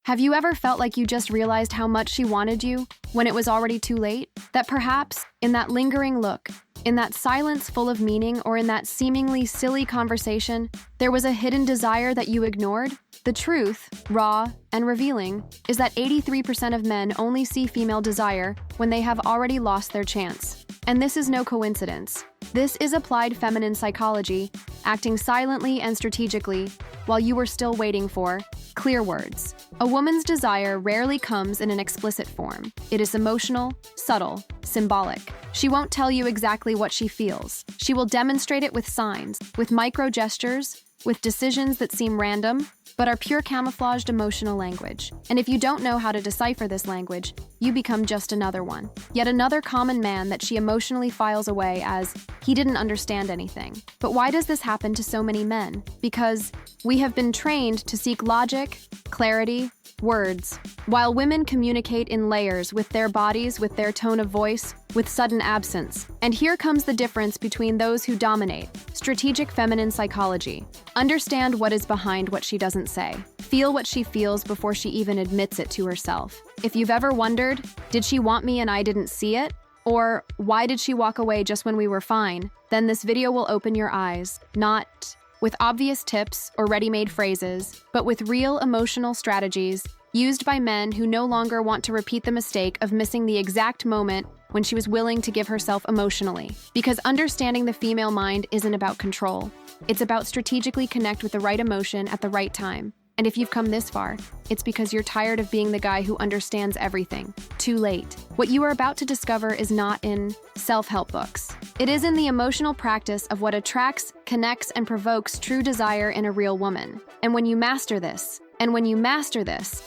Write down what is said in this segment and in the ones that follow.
Have you ever felt like you just realized how much she wanted you when it was already too late? That perhaps, in that lingering look, in that silence full of meaning, or in that seemingly silly conversation, there was a hidden desire that you ignored? The truth, raw and revealing, is that 83% of men only see female desire when they have already lost their chance. And this is no coincidence. This is applied feminine psychology, acting silently and strategically while you were still waiting for clear words. A woman's desire rarely comes in an explicit form. It is emotional, subtle, symbolic. She won't tell you exactly what she feels. She will demonstrate it with signs, with micro gestures, with decisions that seem random, but are pure camouflaged emotional language. And if you don't know how to decipher this language, you become just another one. Yet another common man that she emotionally files away as he didn't understand anything. But why does this happen to so many men? Because we have been trained to seek logic, clarity, words, while women communicate in layers with their bodies, with their tone of voice, with sudden absence. And here comes the difference between those who dominate. Strategic feminine psychology. Understand what is behind what she doesn't say. Feel what she feels before she even admits it to herself. If you've ever wondered, did she want me and I didn't see it? Or why did she walk away just when we were fine? Then this video will open your eyes, not with obvious tips or ready-made phrases, but with real emotional strategies used by men who no longer want to repeat the mistake of missing the exact moment when she was willing to give herself emotionally. Because understanding the female mind isn't about control. It's about strategically connect with the right emotion at the right time. And if you've come this far, it's because you're tired of being the guy who understands everything. Too late. What you are about to discover is not in self-help books. It is in the emotional practice of what attracts, connects, and provokes true desire in a real woman. And when you master this,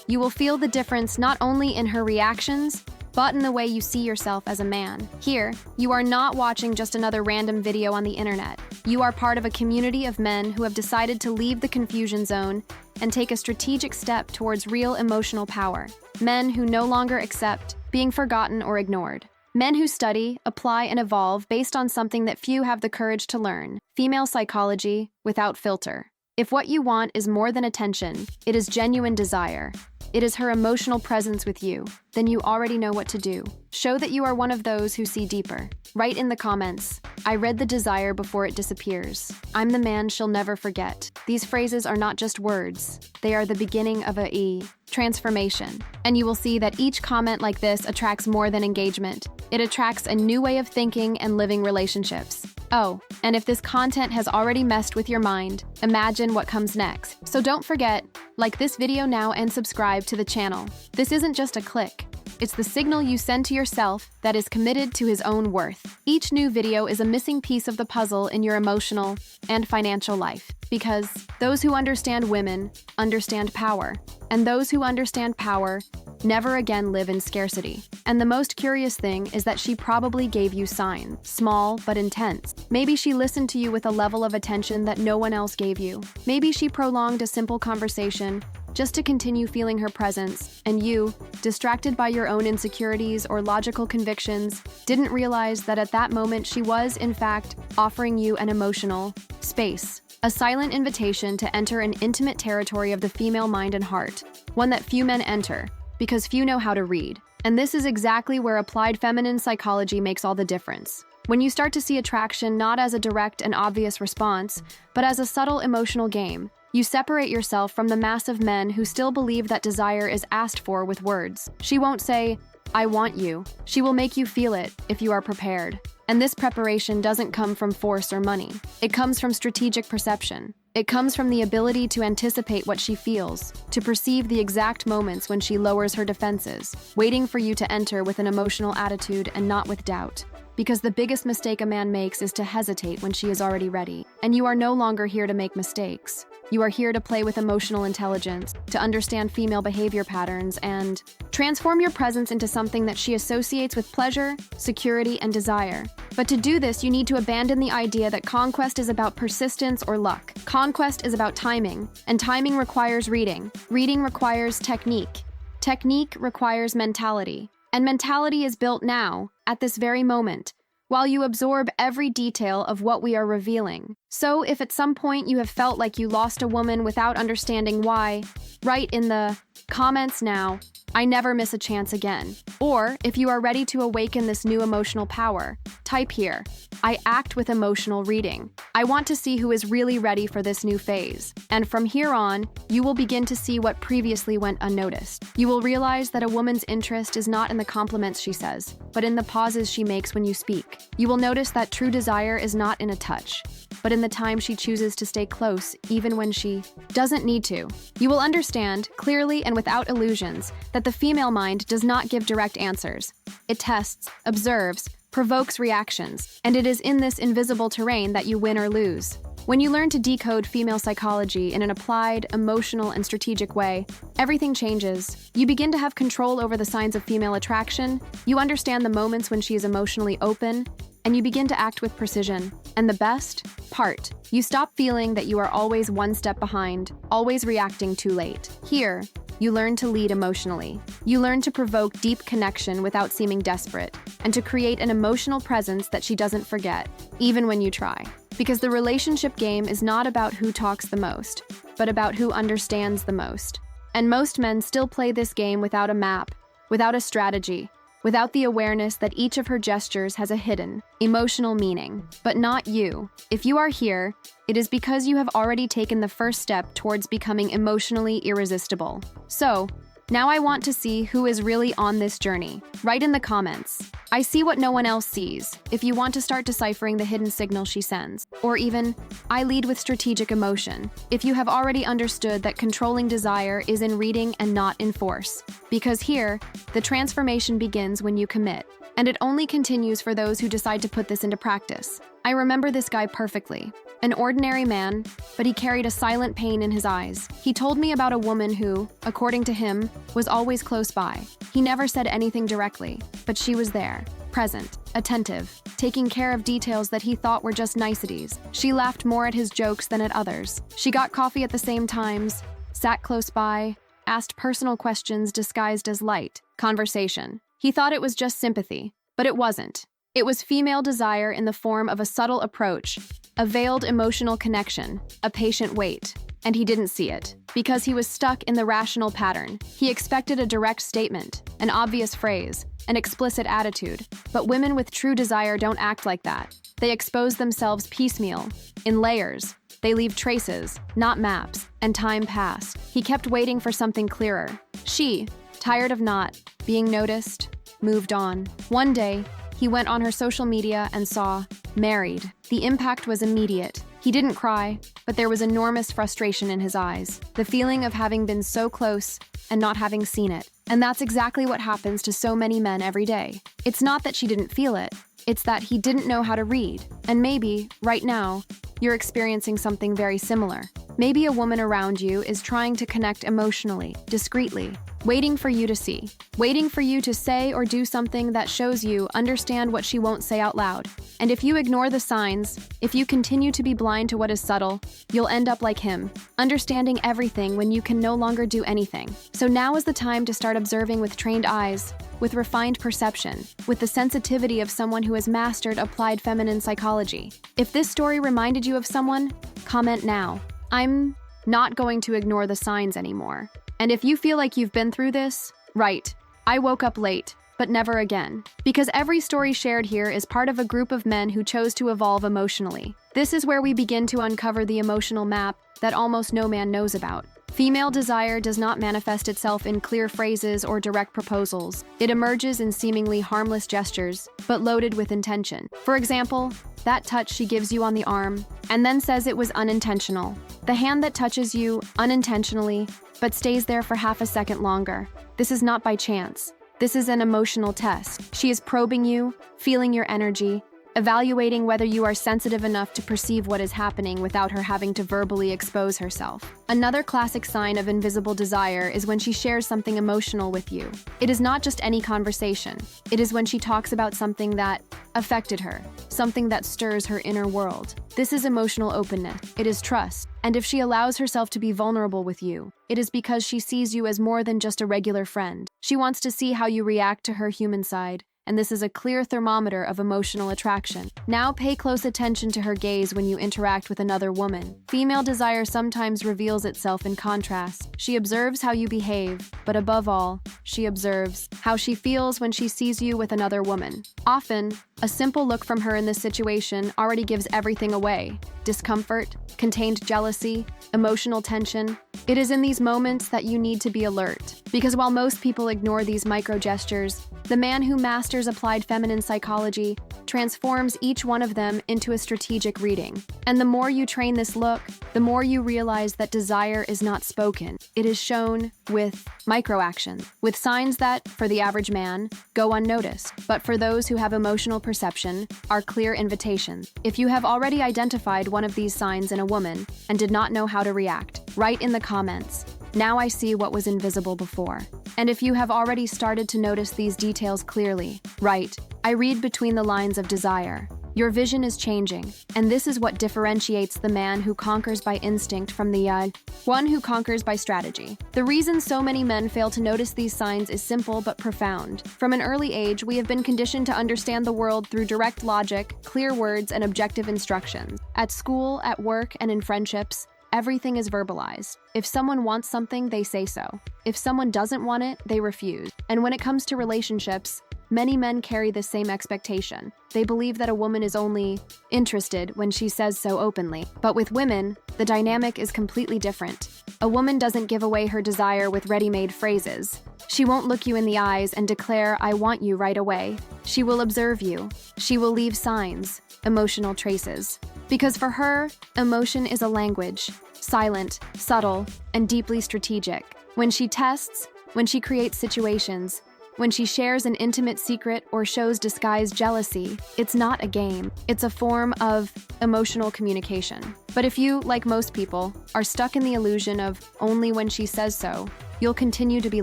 you will feel the difference not only in her reactions, but in the way you see yourself as a man. Here, you are not watching just another random video on the internet. You are part of a community of men who have decided to leave the confusion zone and take a strategic step towards real emotional power. Men who no longer accept being forgotten or ignored. Men who study, apply, and evolve based on something that few have the courage to learn. Female psychology without filter. If what you want is more than attention, it is genuine desire. It is her emotional presence with you, then you already know what to do. Show that you are one of those who see deeper. Write in the comments, I read the desire before it disappears. I'm the man she'll never forget. These phrases are not just words. They are the beginning of a transformation. And you will see that each comment like this attracts more than engagement. It attracts a new way of thinking and living relationships. Oh, and if this content has already messed with your mind, imagine what comes next. So don't forget, like this video now and subscribe to the channel. This isn't just a click. It's the signal you send to yourself that is committed to his own worth. Each new video is a missing piece of the puzzle in your emotional and financial life. Because those who understand women understand power. And those who understand power never again live in scarcity. And the most curious thing is that she probably gave you signs, small but intense. Maybe she listened to you with a level of attention that no one else gave you. Maybe she prolonged a simple conversation just to continue feeling her presence, and you, distracted by your own insecurities or logical convictions, didn't realize that at that moment she was, in fact, offering you an emotional space. A silent invitation to enter an intimate territory of the female mind and heart, one that few men enter, because few know how to read. And this is exactly where applied feminine psychology makes all the difference. When you start to see attraction not as a direct and obvious response, but as a subtle emotional game, you separate yourself from the mass of men who still believe that desire is asked for with words. She won't say, I want you. She will make you feel it if you are prepared. And this preparation doesn't come from force or money. It comes from strategic perception. It comes from the ability to anticipate what she feels, to perceive the exact moments when she lowers her defenses, waiting for you to enter with an emotional attitude and not with doubt. Because the biggest mistake a man makes is to hesitate when she is already ready. And you are no longer here to make mistakes. You are here to play with emotional intelligence, to understand female behavior patterns, and transform your presence into something that she associates with pleasure, security, and desire. But to do this, you need to abandon the idea that conquest is about persistence or luck. Conquest is about timing, and timing requires reading. Reading requires technique. Technique requires mentality. And mentality is built now, at this very moment, while you absorb every detail of what we are revealing. So, if at some point you have felt like you lost a woman without understanding why, write in the comments now, "I never miss a chance again." Or, if you are ready to awaken this new emotional power, type here, "I act with emotional reading." I want to see who is really ready for this new phase. And from here on, you will begin to see what previously went unnoticed. You will realize that a woman's interest is not in the compliments she says, but in the pauses she makes when you speak. You will notice that true desire is not in a touch, but in the time she chooses to stay close, even when she doesn't need to. You will understand, clearly and without illusions, that the female mind does not give direct answers. It tests, observes, provokes reactions, and it is in this invisible terrain that you win or lose. When you learn to decode female psychology in an applied, emotional, and strategic way, everything changes. You begin to have control over the signs of female attraction, you understand the moments when she is emotionally open, and you begin to act with precision. And the best part, you stop feeling that you are always one step behind, always reacting too late. Here, you learn to lead emotionally. You learn to provoke deep connection without seeming desperate, and to create an emotional presence that she doesn't forget, even when you try. Because the relationship game is not about who talks the most, but about who understands the most. And most men still play this game without a map, without a strategy, without the awareness that each of her gestures has a hidden, emotional meaning. But not you. If you are here, it is because you have already taken the first step towards becoming emotionally irresistible. So, now I want to see who is really on this journey. Write in the comments, "I see what no one else sees," if you want to start deciphering the hidden signal she sends. Or even, "I lead with strategic emotion," if you have already understood that controlling desire is in reading and not in force. Because here, the transformation begins when you commit. And it only continues for those who decide to put this into practice. I remember this guy perfectly. An ordinary man, but he carried a silent pain in his eyes. He told me about a woman who, according to him, was always close by. He never said anything directly, but she was there, present, attentive, taking care of details that he thought were just niceties. She laughed more at his jokes than at others. She got coffee at the same times, sat close by, asked personal questions disguised as light conversation. He thought it was just sympathy, but it wasn't. It was female desire in the form of a subtle approach, a veiled emotional connection, a patient wait. And he didn't see it, because he was stuck in the rational pattern. He expected a direct statement, an obvious phrase, an explicit attitude. But women with true desire don't act like that. They expose themselves piecemeal, in layers. They leave traces, not maps, and time passed. He kept waiting for something clearer. She, tired of not being noticed, moved on. One day, he went on her social media and saw, "Married." The impact was immediate. He didn't cry, but there was enormous frustration in his eyes. The feeling of having been so close and not having seen it. And that's exactly what happens to so many men every day. It's not that she didn't feel it. It's that he didn't know how to read. And maybe, right now, you're experiencing something very similar. Maybe a woman around you is trying to connect emotionally, discreetly, waiting for you to see, waiting for you to say or do something that shows you understand what she won't say out loud. And if you ignore the signs, if you continue to be blind to what is subtle, you'll end up like him, understanding everything when you can no longer do anything. So now is the time to start observing with trained eyes, with refined perception, with the sensitivity of someone who has mastered applied feminine psychology. If this story reminded you of someone, comment now. I'm not going to ignore the signs anymore. And if you feel like you've been through this, write, "I woke up late, but never again." Because every story shared here is part of a group of men who chose to evolve emotionally. This is where we begin to uncover the emotional map that almost no man knows about. Female desire does not manifest itself in clear phrases or direct proposals. It emerges in seemingly harmless gestures, but loaded with intention. For example, that touch she gives you on the arm, and then says it was unintentional. The hand that touches you unintentionally, but stays there for half a second longer. This is not by chance. This is an emotional test. She is probing you, feeling your energy, evaluating whether you are sensitive enough to perceive what is happening without her having to verbally expose herself. Another classic sign of invisible desire is when she shares something emotional with you. It is not just any conversation. It is when she talks about something that affected her, something that stirs her inner world. This is emotional openness. It is trust. And if she allows herself to be vulnerable with you, it is because she sees you as more than just a regular friend. She wants to see how you react to her human side, and this is a clear thermometer of emotional attraction. Now pay close attention to her gaze when you interact with another woman. Female desire sometimes reveals itself in contrast. She observes how you behave, but above all, she observes how she feels when she sees you with another woman. Often, a simple look from her in this situation already gives everything away. Discomfort, contained jealousy, emotional tension. It is in these moments that you need to be alert. Because while most people ignore these micro gestures, the man who masters applied feminine psychology transforms each one of them into a strategic reading. And the more you train this look, the more you realize that desire is not spoken. It is shown with micro actions, with signs that, for the average man, go unnoticed, but for those who have emotional perception, are clear invitations. If you have already identified one of these signs in a woman and did not know how to react, write in the comments, "Now I see what was invisible before." And if you have already started to notice these details clearly, write, "I read between the lines of desire." Your vision is changing, and this is what differentiates the man who conquers by instinct from the one who conquers by strategy. The reason so many men fail to notice these signs is simple but profound. From an early age, we have been conditioned to understand the world through direct logic, clear words, and objective instructions. At school, at work, and in friendships, everything is verbalized. If someone wants something, they say so. If someone doesn't want it, they refuse. And when it comes to relationships, many men carry the same expectation. They believe that a woman is only interested when she says so openly. But with women, the dynamic is completely different. A woman doesn't give away her desire with ready-made phrases. She won't look you in the eyes and declare, "I want you" right away. She will observe you. She will leave signs, emotional traces. Because for her, emotion is a language, silent, subtle, and deeply strategic. When she tests, when she creates situations, when she shares an intimate secret or shows disguised jealousy, it's not a game. It's a form of emotional communication. But if you, like most people, are stuck in the illusion of only when she says so, you'll continue to be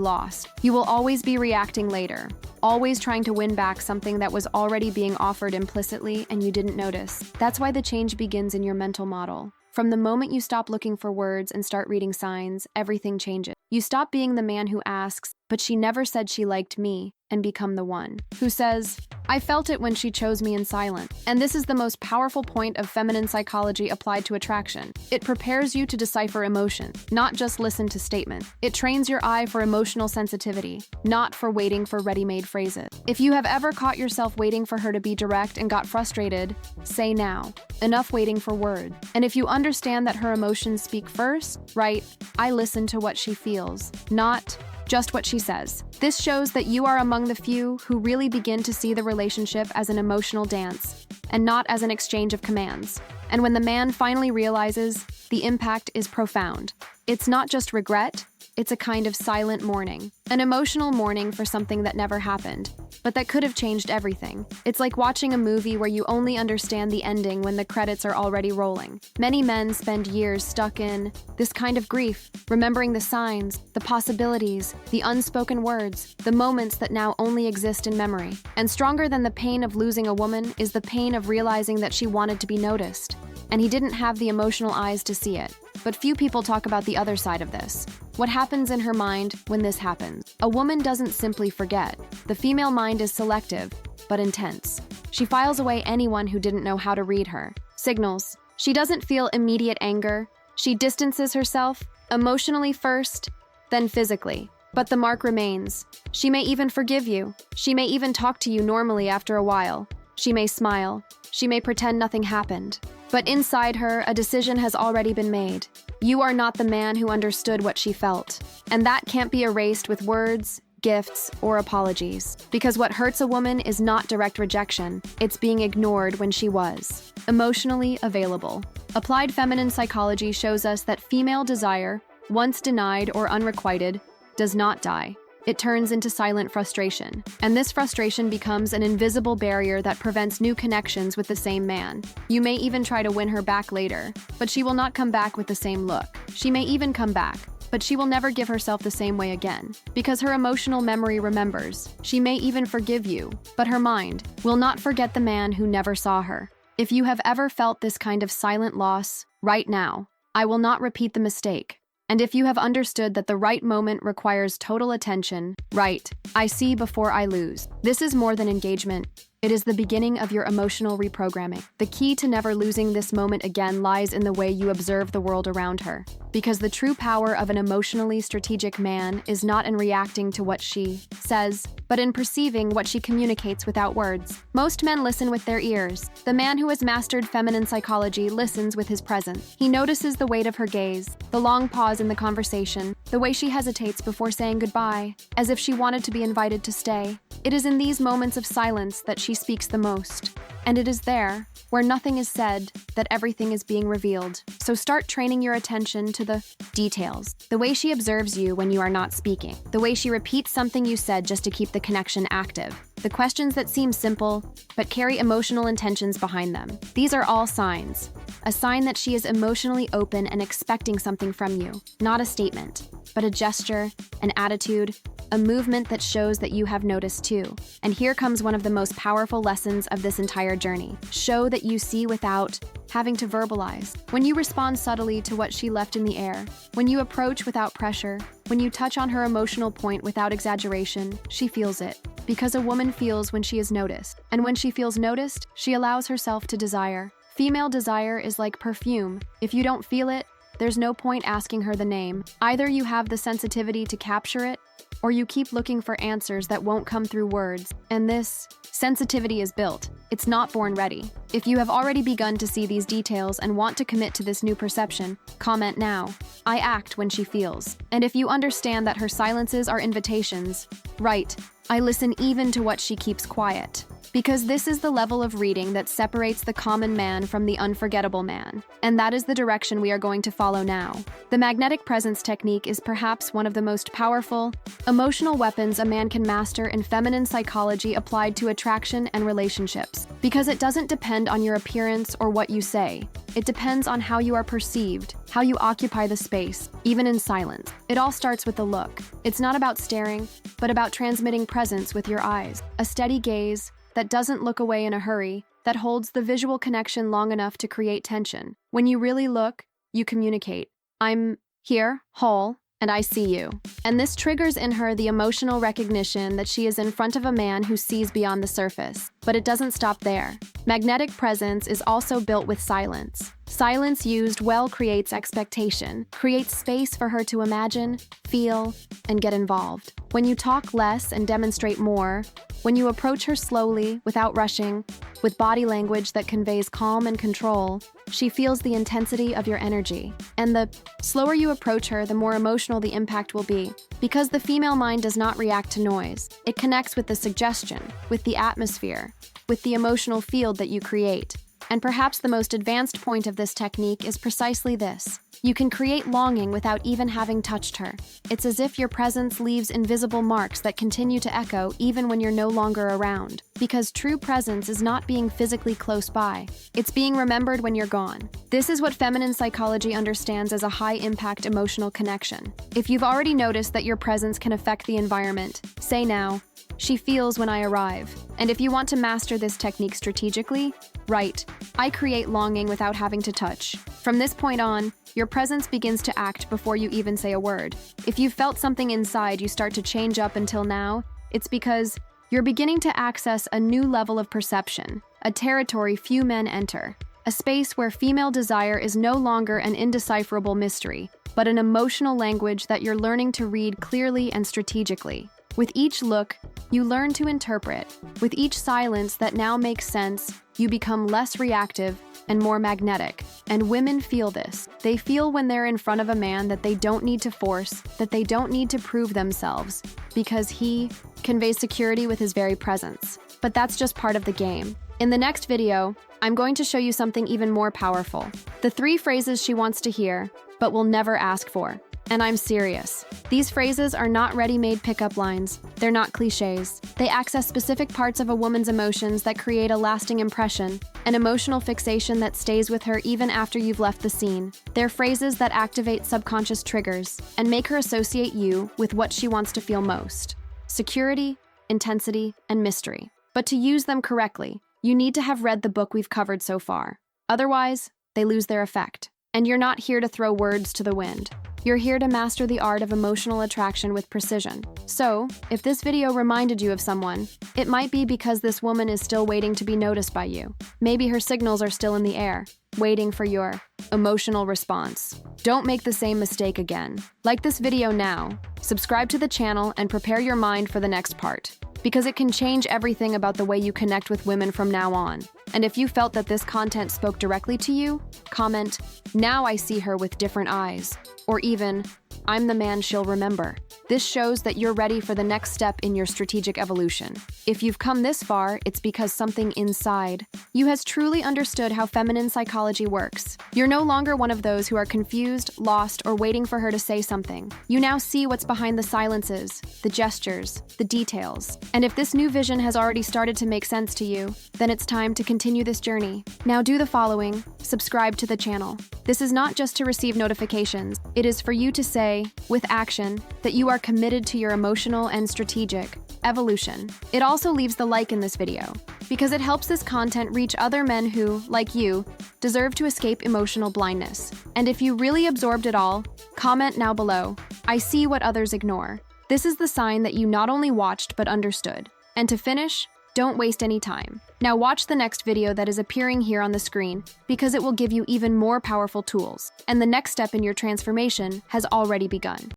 lost. You will always be reacting later, always trying to win back something that was already being offered implicitly and you didn't notice. That's why the change begins in your mental model. From the moment you stop looking for words and start reading signs, everything changes. You stop being the man who asks, "But she never said she liked me," and become the one who says, "I felt it when she chose me in silence." And this is the most powerful point of feminine psychology applied to attraction. It prepares you to decipher emotion, not just listen to statement. It trains your eye for emotional sensitivity, not for waiting for ready-made phrases. If you have ever caught yourself waiting for her to be direct and got frustrated, say now. Enough waiting for words. And if you understand that her emotions speak first, write, "I listen to what she feels," not just what she says. This shows that you are among the few who really begin to see the relationship as an emotional dance and not as an exchange of commands. And when the man finally realizes, the impact is profound. It's not just regret, it's a kind of silent mourning. An emotional mourning for something that never happened, but that could have changed everything. It's like watching a movie where you only understand the ending when the credits are already rolling. Many men spend years stuck in this kind of grief, remembering the signs, the possibilities, the unspoken words, the moments that now only exist in memory. And stronger than the pain of losing a woman is the pain of realizing that she wanted to be noticed, and he didn't have the emotional eyes to see it. But few people talk about the other side of this. What happens in her mind when this happens? A woman doesn't simply forget. The female mind is selective, but intense. She files away anyone who didn't know how to read her. Signals. She doesn't feel immediate anger. She distances herself, emotionally first, then physically. But the mark remains. She may even forgive you. She may even talk to you normally after a while. She may smile. She may pretend nothing happened. But inside her, a decision has already been made. You are not the man who understood what she felt. And that can't be erased with words, gifts, or apologies. Because what hurts a woman is not direct rejection, it's being ignored when she was emotionally available. Applied feminine psychology shows us that female desire, once denied or unrequited, does not die. It turns into silent frustration, and this frustration becomes an invisible barrier that prevents new connections with the same man. You may even try to win her back later, but she will not come back with the same look. She may even come back, but she will never give herself the same way again, because her emotional memory remembers. She may even forgive you, but her mind will not forget the man who never saw her. If you have ever felt this kind of silent loss, write now, "I will not repeat the mistake," And if you have understood that the right moment requires total attention, right, I see before I lose. This is more than engagement. It is the beginning of your emotional reprogramming. The key to never losing this moment again lies in the way you observe the world around her. Because the true power of an emotionally strategic man is not in reacting to what she says, but in perceiving what she communicates without words. Most men listen with their ears. The man who has mastered feminine psychology listens with his presence. He notices the weight of her gaze, the long pause in the conversation, the way she hesitates before saying goodbye, as if she wanted to be invited to stay. It is in these moments of silence that she speaks the most. And it is there, where nothing is said, that everything is being revealed. So start training your attention to the details. The way she observes you when you are not speaking. The way she repeats something you said just to keep the connection active. The questions that seem simple, but carry emotional intentions behind them. These are all signs. A sign that she is emotionally open and expecting something from you. Not a statement, but a gesture, an attitude, a movement that shows that you have noticed too. And here comes one of the most powerful lessons of this entire journey. Show that you see without having to verbalize. When you respond subtly to what she left in the air, when you approach without pressure, when you touch on her emotional point without exaggeration, she feels it. Because a woman feels when she is noticed. And when she feels noticed, she allows herself to desire. Female desire is like perfume. If you don't feel it, there's no point asking her the name. Either you have the sensitivity to capture it, or you keep looking for answers that won't come through words. And this sensitivity is built. It's not born ready. If you have already begun to see these details and want to commit to this new perception, comment now. I act when she feels. And if you understand that her silences are invitations, write, I listen even to what she keeps quiet. Because this is the level of reading that separates the common man from the unforgettable man. And that is the direction we are going to follow now. The magnetic presence technique is perhaps one of the most powerful, emotional weapons a man can master in feminine psychology applied to attraction and relationships. Because it doesn't depend on your appearance or what you say. It depends on how you are perceived, how you occupy the space, even in silence. It all starts with the look. It's not about staring, but about transmitting presence with your eyes. A steady gaze that doesn't look away in a hurry, that holds the visual connection long enough to create tension. When you really look, you communicate. I'm here, whole, and I see you. And this triggers in her the emotional recognition that she is in front of a man who sees beyond the surface. But it doesn't stop there. Magnetic presence is also built with silence. Silence used well creates expectation, creates space for her to imagine, feel, and get involved. When you talk less and demonstrate more, when you approach her slowly, without rushing, with body language that conveys calm and control, she feels the intensity of your energy. And the slower you approach her, the more emotional the impact will be. Because the female mind does not react to noise. It connects with the suggestion, with the atmosphere, with the emotional field that you create. And perhaps the most advanced point of this technique is precisely this. You can create longing without even having touched her. It's as if your presence leaves invisible marks that continue to echo even when you're no longer around. Because true presence is not being physically close by. It's being remembered when you're gone. This is what feminine psychology understands as a high-impact emotional connection. If you've already noticed that your presence can affect the environment, say now, she feels when I arrive. And if you want to master this technique strategically, write, I create longing without having to touch. From this point on, your presence begins to act before you even say a word. If you've felt something inside you start to change up until now, it's because you're beginning to access a new level of perception, a territory few men enter, a space where female desire is no longer an indecipherable mystery, but an emotional language that you're learning to read clearly and strategically. With each look, you learn to interpret. With each silence that now makes sense, you become less reactive and more magnetic. And women feel this. They feel when they're in front of a man that they don't need to force, that they don't need to prove themselves, because he conveys security with his very presence. But that's just part of the game. In the next video, I'm going to show you something even more powerful. The 3 phrases she wants to hear, but will never ask for. And I'm serious. These phrases are not ready-made pickup lines. They're not cliches. They access specific parts of a woman's emotions that create a lasting impression, an emotional fixation that stays with her even after you've left the scene. They're phrases that activate subconscious triggers and make her associate you with what she wants to feel most: security, intensity, and mystery. But to use them correctly, you need to have read the book we've covered so far. Otherwise, they lose their effect. And you're not here to throw words to the wind. You're here to master the art of emotional attraction with precision. So, if this video reminded you of someone, it might be because this woman is still waiting to be noticed by you. Maybe her signals are still in the air, waiting for your emotional response. Don't make the same mistake again. Like this video now, subscribe to the channel, and prepare your mind for the next part, because it can change everything about the way you connect with women from now on. And if you felt that this content spoke directly to you, comment, "Now I see her with different eyes," or even, "I'm the man she'll remember." This shows that you're ready for the next step in your strategic evolution. If you've come this far, it's because something inside you has truly understood how feminine psychology works. You're no longer one of those who are confused, lost, or waiting for her to say something. You now see what's behind the silences, the gestures, the details. And if this new vision has already started to make sense to you, then it's time to continue this journey. Now do the following: subscribe to the channel. This is not just to receive notifications, it is for you to say, with action, that you are committed to your emotional and strategic evolution. It also leaves the like in this video, because it helps this content reach other men who, like you, deserve to escape emotional blindness. And if you really absorbed it all, comment now below, "I see what others ignore." This is the sign that you not only watched but understood. And to finish, don't waste any time. Now watch the next video that is appearing here on the screen, because it will give you even more powerful tools, and the next step in your transformation has already begun.